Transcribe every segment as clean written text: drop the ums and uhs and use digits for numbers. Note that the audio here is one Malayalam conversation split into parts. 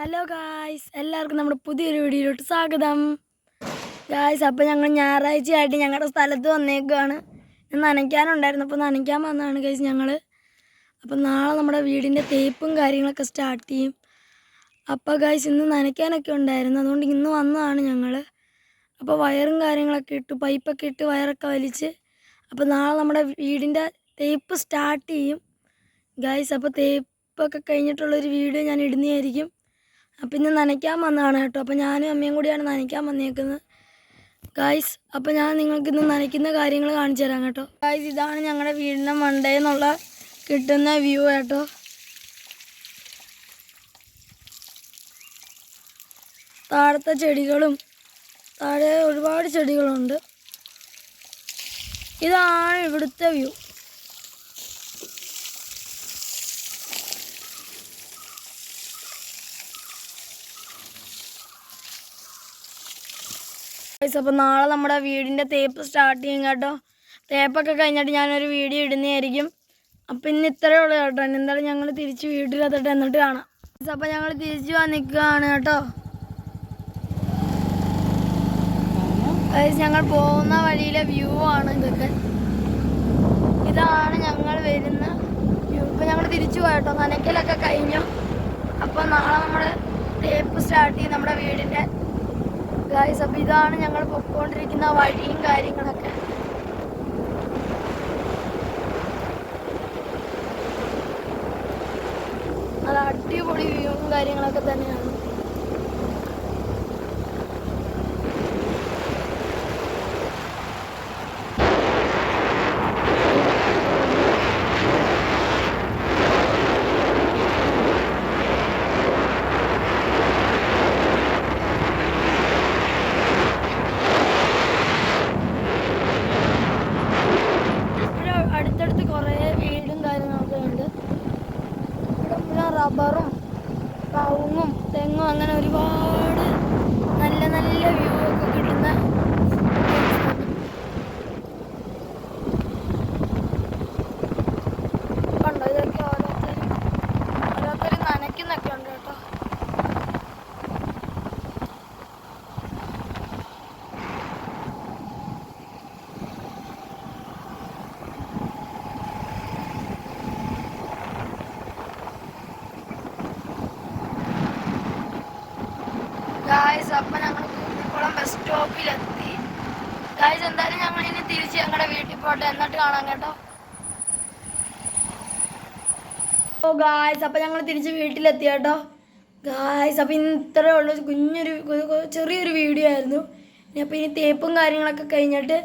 ഹലോ ഗായ്സ്, എല്ലാവർക്കും നമ്മുടെ പുതിയൊരു വീഡിയോയിലോട്ട് സ്വാഗതം. ഗായ്സ്, അപ്പോൾ ഞങ്ങൾ ഞായറാഴ്ചയായിട്ട് ഞങ്ങളുടെ സ്ഥലത്ത് വന്നേക്കുകയാണ്. നനയ്ക്കാനുണ്ടായിരുന്നു, അപ്പോൾ നനയ്ക്കാൻ വന്നതാണ് ഗായ്സ് ഞങ്ങൾ. അപ്പോൾ നാളെ നമ്മുടെ വീടിൻ്റെ തേപ്പും കാര്യങ്ങളൊക്കെ സ്റ്റാർട്ട് ചെയ്യും. അപ്പോൾ ഗായ്സ് ഇന്ന് നനയ്ക്കാനൊക്കെ ഉണ്ടായിരുന്നു, അതുകൊണ്ട് ഇന്ന് വന്നതാണ് ഞങ്ങൾ. അപ്പോൾ വയറും കാര്യങ്ങളൊക്കെ ഇട്ട് പൈപ്പൊക്കെ ഇട്ട് വയറൊക്കെ വലിച്ച് അപ്പോൾ നാളെ നമ്മുടെ വീടിൻ്റെ തേപ്പ് സ്റ്റാർട്ട് ചെയ്യും ഗായ്സ്. അപ്പോൾ തേപ്പൊക്കെ കഴിഞ്ഞിട്ടുള്ളൊരു വീഡിയോ ഞാൻ ഇടുന്നതായിരിക്കും. അപ്പം ഇന്ന് നനയ്ക്കാൻ വന്നതാണ് കേട്ടോ. അപ്പോൾ ഞാനും അമ്മയും കൂടിയാണ് നനയ്ക്കാൻ വന്നേക്കുന്നത് ഗായ്സ്. അപ്പോൾ ഞാൻ നിങ്ങൾക്ക് ഇന്ന് നനയ്ക്കുന്ന കാര്യങ്ങൾ കാണിച്ചു തരാം കേട്ടോ. ഗായ്സ്, ഇതാണ് ഞങ്ങളുടെ വീടിൻ്റെ മണ്ടയിൽ നിന്നുള്ള കിട്ടുന്ന വ്യൂ കേട്ടോ. താഴത്തെ ചെടികളും താഴെ ഒരുപാട് ചെടികളുണ്ട്. ഇതാണ് ഇവിടുത്തെ വ്യൂ. അപ്പോൾ നാളെ നമ്മുടെ വീടിൻ്റെ തേപ്പ് സ്റ്റാർട്ട് ചെയ്യും കേട്ടോ. തേപ്പൊക്കെ കഴിഞ്ഞിട്ട് ഞാനൊരു വീഡിയോ ഇടുന്നതായിരിക്കും. അപ്പോൾ ഇന്ന് ഇത്രയേ ഉള്ളൂ കേട്ടോ. എന്തായാലും ഞങ്ങൾ തിരിച്ച് വീട്ടിലെത്തട്ടെ, എന്നിട്ട് കാണാം. അപ്പോൾ ഞങ്ങൾ തിരിച്ച് നിൽക്കുകയാണ് കേട്ടോ. ഞങ്ങൾ പോകുന്ന വഴിയിലെ വ്യൂ ആണ് ഇതൊക്കെ. ഇതാണ് ഞങ്ങൾ വരുന്ന വ്യൂ. ഇപ്പോൾ ഞങ്ങൾ തിരിച്ചു പോയിട്ടോ. നനയ്ക്കലൊക്കെ കഴിഞ്ഞു. അപ്പോൾ നാളെ നമ്മൾ തേപ്പ് സ്റ്റാർട്ട് ചെയ്യും നമ്മുടെ വീടിൻ്റെ ഗായ്സ്. അപ്പോൾ ഇതാണ് ഞങ്ങൾ പൊക്കോണ്ടിരിക്കുന്ന വഴിയും കാര്യങ്ങളൊക്കെ. നല്ല അടിപൊളി വ്യൂവും കാര്യങ്ങളൊക്കെ തന്നെയാണ്. അടുത്തടുത്ത് കുറേ വീടും കാര്യങ്ങളൊക്കെ ഉണ്ട്. ഇവിടെ റബ്ബറും കവുങ്ങും തെങ്ങും അങ്ങനെ ഒരുപാട് നല്ല നല്ല വ്യൂ ഒക്കെ കിട്ടുന്ന കണ്ടോ. ഇതൊക്കെ ഓരോരുത്തരും നനയ്ക്കുന്നൊക്കെ ഉണ്ട് കേട്ടോ. ഗായ്സ്, അപ്പം ഞങ്ങൾ കുന്നിക്കുളം ബസ് സ്റ്റോപ്പിലെത്തി ഗായ്സ്. എന്തായാലും ഞങ്ങൾ ഇനി തിരിച്ച് ഞങ്ങളുടെ വീട്ടിൽ പോട്ടെ, എന്നിട്ട് കാണാം കേട്ടോ. ഓ ഗായ്സ്, അപ്പം ഞങ്ങൾ തിരിച്ച് വീട്ടിലെത്തി കേട്ടോ ഗായ്സ്. അപ്പം ഇന്ന് ഇത്രയേ ഉള്ളൂ, ചെറിയൊരു വീഡിയോ ആയിരുന്നു. അപ്പോൾ ഇനി തേപ്പും കാര്യങ്ങളൊക്കെ കഴിഞ്ഞിട്ട്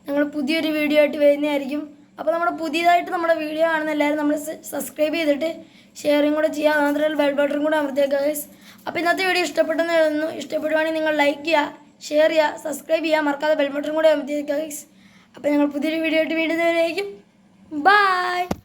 ഞങ്ങൾ പുതിയൊരു വീഡിയോ ആയിട്ട് വരുന്നതായിരിക്കും. അപ്പോൾ നമ്മുടെ പുതിയതായിട്ട് നമ്മുടെ വീഡിയോ കാണുന്ന എല്ലാവരും നമ്മൾ സബ്സ്ക്രൈബ് ചെയ്തിട്ട് ഷെയറിങ് കൂടെ ചെയ്യുക. മാത്രമല്ല ബെൽ ബട്ടൺ കൂടെ അമർത്തിയ ഗായ്സ്. അപ്പോൾ ഇന്നത്തെ വീഡിയോ ഇഷ്ടപ്പെടുന്ന ഇഷ്ടപ്പെടുവാണെങ്കിൽ നിങ്ങൾ ലൈക്ക് ചെയ്യുക, ഷെയർ ചെയ്യുക, സബ്സ്ക്രൈബ് ചെയ്യുക, മറക്കാതെ ബെൽ ബട്ടൺ കൂടെ അമർത്തിയ ഗായ്സ്. അപ്പോൾ ഞങ്ങൾ പുതിയൊരു വീഡിയോ ആയിട്ട് വീണ്ടും വരുന്നതായിരിക്കും. ബൈ.